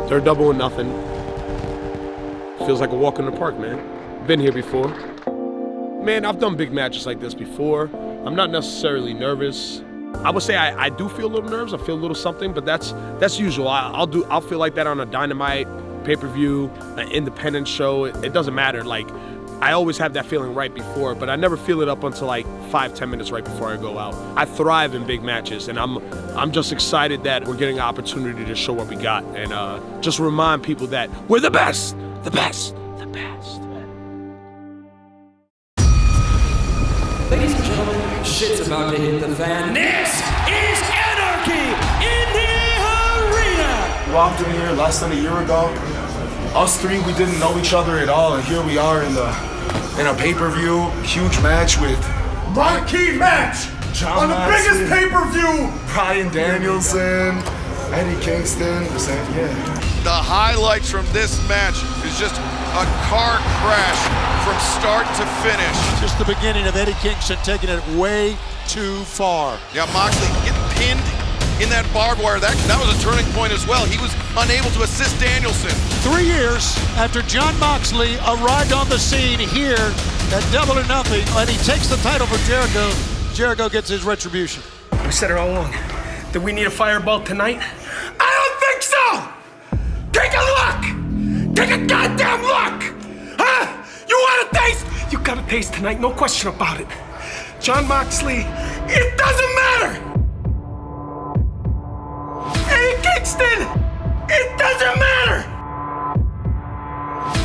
Third double or nothing. Feels like a walk in the park, man. Been here before. Man, I've done big matches like this before. I'm not necessarily nervous. I would say I do feel a little nerves. I feel a little something, but that's usual. I'll feel like that on a Dynamite, pay-per-view, an independent show. It doesn't matter. Like, I always have that feeling right before, but I never feel it up until like 5-10 minutes right before I go out. I thrive in big matches, and I'm just excited that we're getting an opportunity to show what we got and just remind people that we're the best, the best, the best. Ladies and gentlemen, shit's about to hit the fan. This is Anarchy in the Arena! We walked in here less than a year ago. Us three, we didn't know each other at all, and here we are in a pay-per-view, huge match with marquee match Jon on the Moxley, biggest pay-per-view. Bryan Danielson, Eddie Kingston, The highlights from this match is just a car crash from start to finish. Just the beginning of Eddie Kingston taking it way too far. Yeah, Moxley getting pinned in that barbed wire. That was a turning point as well. He was unable to assist Danielson. 3 years after Jon Moxley arrived on the scene here at Double or Nothing, and he takes the title from Jericho, Jericho gets his retribution. We said it all along. Did we need a fireball tonight? I don't think so! Take a look! Take a goddamn look! Huh? You want a taste? You got a taste tonight, no question about it. Jon Moxley, it doesn't matter! Eddie Kingston, it doesn't matter!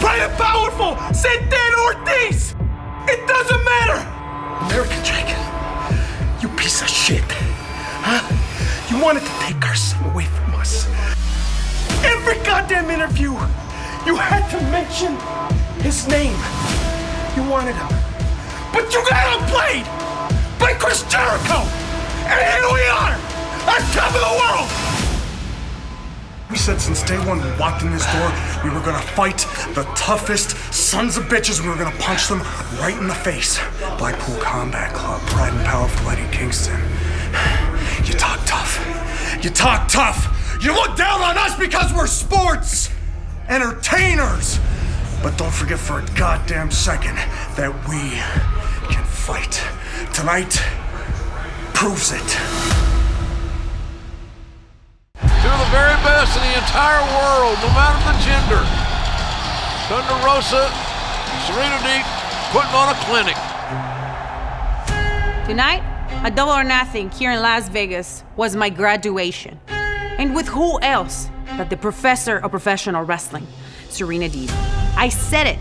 Brian Powerful, Santana Ortiz, it doesn't matter! American Dragon, you piece of shit. Huh? You wanted to take our son away from us. Every goddamn interview, you had to mention his name. You wanted him. But you got outplayed by Chris Jericho! And here we are, on top of the world! We said since day one we walked in this door, we were gonna fight the toughest sons of bitches. We were gonna punch them right in the face. Blackpool Combat Club, Pride and Powerful Eddie Kingston. You talk tough. You talk tough. You look down on us because we're sports entertainers. But don't forget for a goddamn second that we can fight. Tonight proves it. Two of the very best in the entire world, no matter the gender. Thunder Rosa, Serena Deep, putting on a clinic. Tonight, a Double or Nothing here in Las Vegas was my graduation. And with who else but the professor of professional wrestling, Serena Deeb. I said it.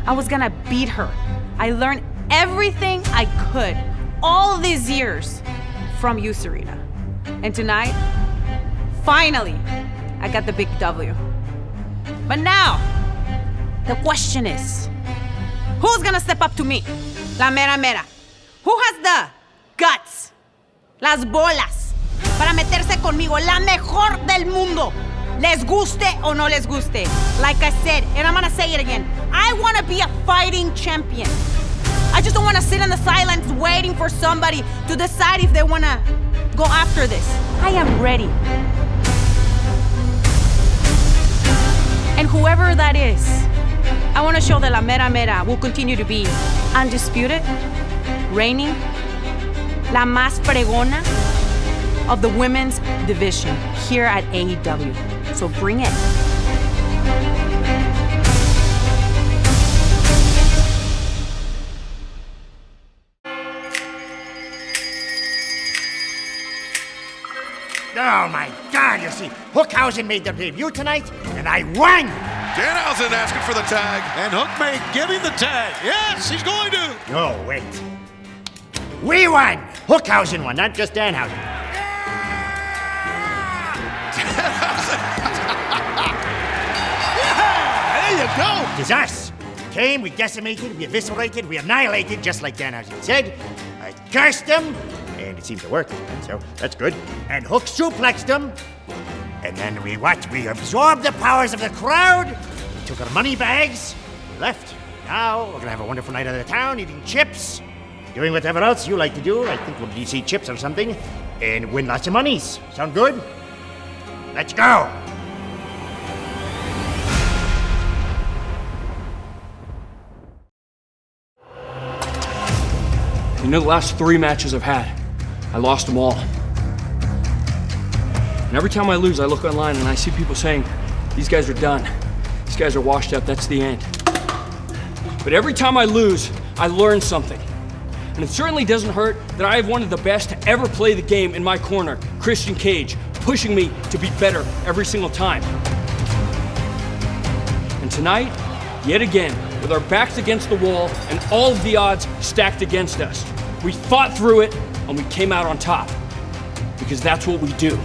I was gonna beat her. I learned everything I could all these years from you, Serena. And tonight, finally, I got the big W. But now, the question is, who's gonna step up to me? La mera mera. Who has the guts, las bolas, para meterse conmigo, la mejor del mundo? Les guste o no les guste. Like I said, and I'm gonna say it again, I wanna be a fighting champion. I just don't wanna sit in the silence waiting for somebody to decide if they wanna go after this. I am ready. And whoever that is, I want to show that La Mera Mera will continue to be undisputed, reigning, la más fregona of the women's division here at AEW. So bring it. Oh my God, you see, Hookhausen made the debut tonight, and I won! Danhausen asking for the tag. And Hook may give him the tag. Yes, he's going to. No, wait. We won! Hookhausen won, not just Danhausen. Yeah, there you go. It is us. We came, we decimated, we eviscerated, we annihilated, just like Danhausen said. I cursed them, and it seemed to work, so that's good. And Hook suplexed them. And then we absorbed the powers of the crowd. We took our money bags. We left. Now we're gonna have a wonderful night out of the town, eating chips, doing whatever else you like to do. I think we'll DC chips or something, and win lots of monies. Sound good? Let's go. You know, the last 3 matches I've had, I lost them all. And every time I lose, I look online and I see people saying, these guys are done. These guys are washed up, that's the end. But every time I lose, I learn something. And it certainly doesn't hurt that I have one of the best to ever play the game in my corner, Christian Cage, pushing me to be better every single time. And tonight, yet again, with our backs against the wall and all of the odds stacked against us, we fought through it and we came out on top. Because that's what we do.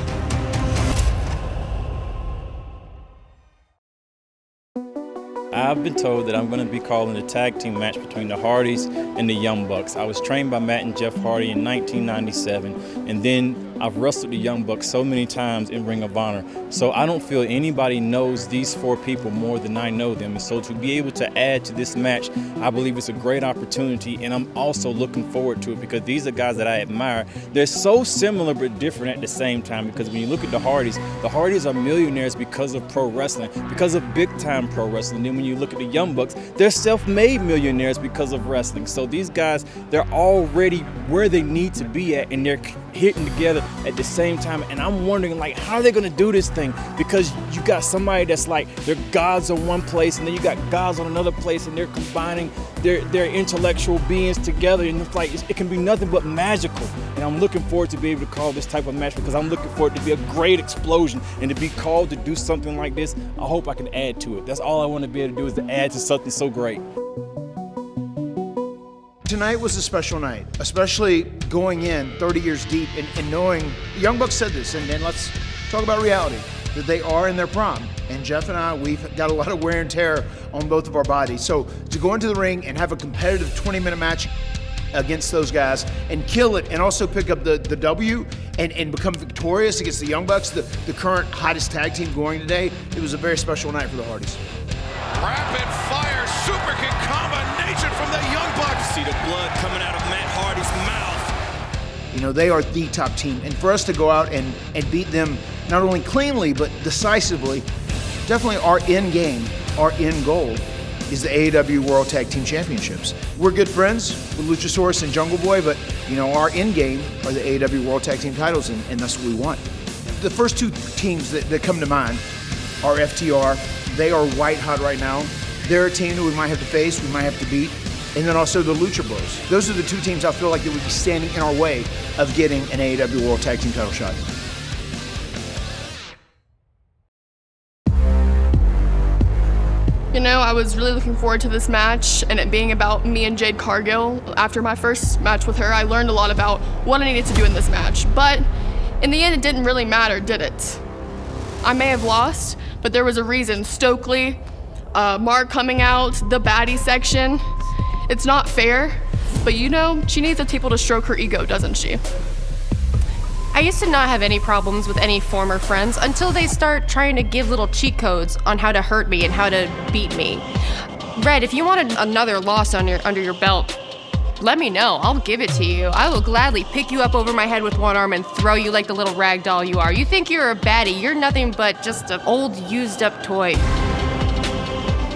I've been told that I'm going to be calling a tag team match between the Hardys and the Young Bucks. I was trained by Matt and Jeff Hardy in 1997, and then I've wrestled the Young Bucks so many times in Ring of Honor. So I don't feel anybody knows these 4 people more than I know them. And so to be able to add to this match, I believe it's a great opportunity, and I'm also looking forward to it because these are guys that I admire. They're so similar but different at the same time, because when you look at the Hardys are millionaires because of pro wrestling, because of big-time pro wrestling. Then when you look at the Young Bucks, they're self-made millionaires because of wrestling. So these guys, they're already where they need to be at, and they're hitting together at the same time. And I'm wondering, like, how are they going to do this thing? Because you got somebody that's like, they're gods on one place, and then you got gods on another place, and they're combining their intellectual beings together, and it's like, it can be nothing but magical. And I'm looking forward to be able to call this type of match, because I'm looking for it to be a great explosion, and to be called to do something like this, I hope I can add to it. That's all I want to be able to do, is to add to something so great. Tonight was a special night, especially going in 30 years deep and knowing, Young Bucks said this, and then let's talk about reality, that they are in their prime. And Jeff and I, we've got a lot of wear and tear on both of our bodies. So to go into the ring and have a competitive 20-minute match against those guys and kill it, and also pick up the W and become victorious against the Young Bucks, the current hottest tag team going today, it was a very special night for the Hardys. Rapid fire super kick combination from the Young Bucks. See the blood coming out of Matt Hardy's mouth. You know, they are the top team. And for us to go out and beat them not only cleanly, but decisively, definitely our end game, our end goal is the AEW World Tag Team Championships. We're good friends with Luchasaurus and Jungle Boy, but you know, our end game are the AEW World Tag Team titles, and that's what we want. The first 2 teams that come to mind are FTR. They are white hot right now. They're a team that we might have to face, we might have to beat. And then also the Lucha Bros. Those are the 2 teams I feel like that would be standing in our way of getting an AEW World Tag Team title shot. You know, I was really looking forward to this match and it being about me and Jade Cargill. After my first match with her, I learned a lot about what I needed to do in this match. But in the end, it didn't really matter, did it? I may have lost, but there was a reason. Stokely, Mark coming out, the baddie section. It's not fair, but you know, she needs the people to stroke her ego, doesn't she? I used to not have any problems with any former friends until they start trying to give little cheat codes on how to hurt me and how to beat me. Red, if you wanted another loss under your belt, let me know. I'll give it to you. I will gladly pick you up over my head with one arm and throw you like the little rag doll you are. You think you're a baddie. You're nothing but just an old, used-up toy.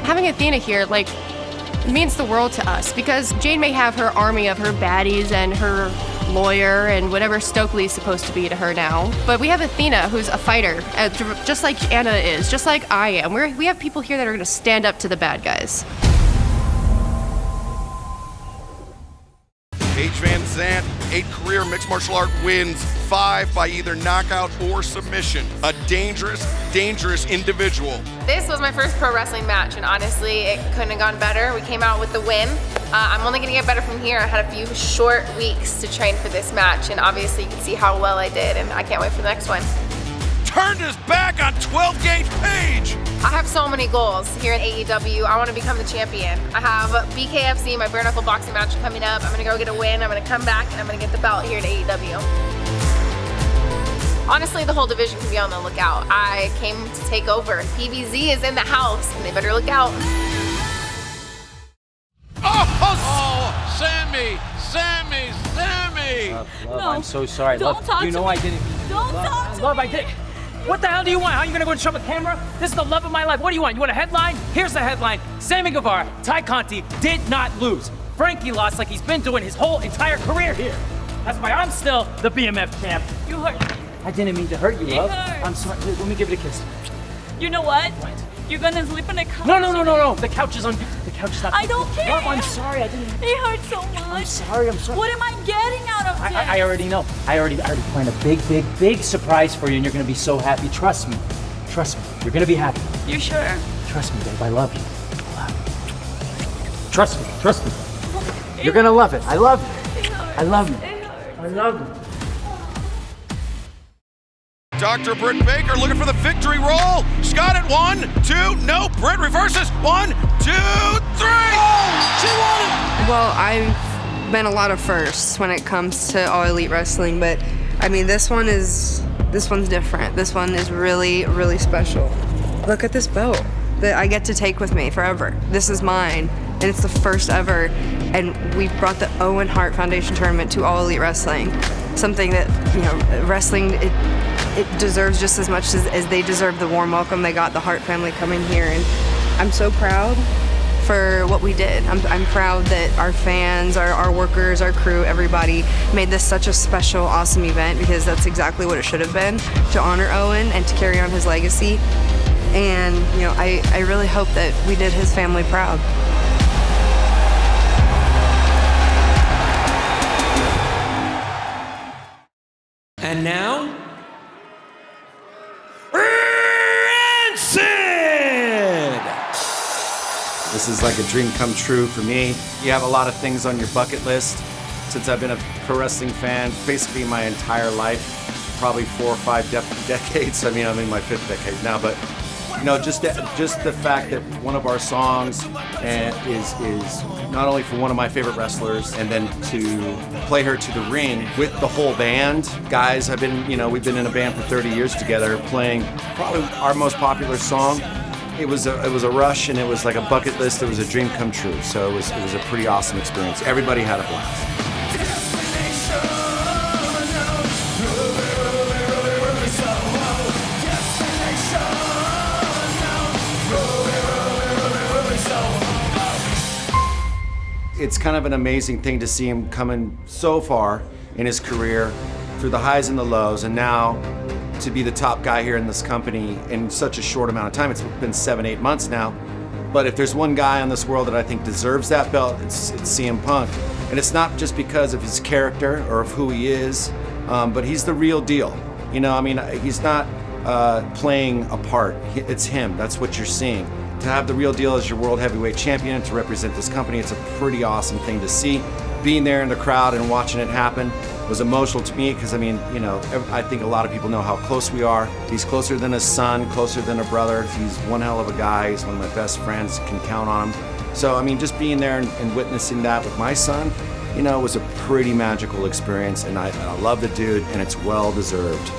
Having Athena here, it means the world to us, because Jade may have her army of her baddies and her lawyer and whatever Stokely is supposed to be to her now. But we have Athena, who's a fighter, just like Anna is, just like I am. We have people here that are going to stand up to the bad guys. Paige Van Zandt, 8 career mixed martial art wins, 5 by either knockout or submission. A dangerous, dangerous individual. This was my first pro wrestling match, and honestly, it couldn't have gone better. We came out with the win. I'm only gonna get better from here. I had a few short weeks to train for this match, and obviously you can see how well I did, and I can't wait for the next one. Turned his back on 12-gauge Paige. I have so many goals here at AEW. I want to become the champion. I have BKFC, my bare knuckle boxing match coming up. I'm gonna go get a win. I'm gonna come back and I'm gonna get the belt here at AEW. Honestly, the whole division can be on the lookout. I came to take over. PVZ is in the house, and they better look out. Oh, Sammy! Love, I'm so sorry. Love, you know I didn't. Don't talk to Love, me. I did. What the hell do you want? How are you gonna go and show the camera? This is the love of my life. What do you want? You want a headline? Here's the headline. Sammy Guevara, Ty Conti did not lose. Frankie lost like he's been doing his whole entire career here. That's why I'm still the BMF champ. You hurt me. I didn't mean to hurt you, love. hurts. I'm sorry. Let me give it a kiss. You know what? You're gonna sleep on the couch. No. The couch is on. The couch is not. I don't care. Love, I'm sorry. I didn't. It hurts so much. I'm sorry. What am I getting out of this? I already know. I already planned a big surprise for you, and you're gonna be so happy. Trust me. You're gonna be happy. You sure? Trust me, babe. I love you. Trust me. You're gonna love it. I love you. I love you. I love you. Dr. Britt Baker looking for the victory roll. She's got it. 1, 2, no. Britt reverses. 1, 2, 3. Oh, she won it. Well, I've been a lot of firsts when it comes to All Elite Wrestling, but I mean, this one's different. This one is really, really special. Look at this belt that I get to take with me forever. This is mine, and it's the first ever. And we brought the Owen Hart Foundation tournament to All Elite Wrestling. Something that, wrestling, it deserves just as much as they deserve the warm welcome they got, the Hart family coming here. And I'm so proud for what we did. I'm proud that our fans, our workers, our crew, everybody made this such a special, awesome event, because that's exactly what it should have been, to honor Owen and to carry on his legacy. And, I really hope that we did his family proud. And now, This is like a dream come true for me. You have a lot of things on your bucket list. Since I've been a pro wrestling fan basically my entire life, probably 4 or 5 decades. I mean, I'm in my 5th decade now, but just the fact that one of our songs is not only for one of my favorite wrestlers, and then to play her to the ring with the whole band. Guys, we've been in a band for 30 years together, playing probably our most popular song. It was a rush, and it was like a bucket list. It was a dream come true. So it was a pretty awesome experience. Everybody had a blast. It's kind of an amazing thing to see him coming so far in his career, through the highs and the lows, and now to be the top guy here in this company in such a short amount of time. It's been 7-8 months now. But if there's one guy in this world that I think deserves that belt, it's CM Punk. And it's not just because of his character or of who he is, but he's the real deal. He's not playing a part. It's him. That's what you're seeing. To have the real deal as your world heavyweight champion and to represent this company, it's a pretty awesome thing to see. Being there in the crowd and watching it happen was emotional to me because, I think a lot of people know how close we are. He's closer than a son, closer than a brother. He's one hell of a guy. He's one of my best friends, can count on him. So, just being there and witnessing that with my son, was a pretty magical experience, and I love the dude, and it's well deserved.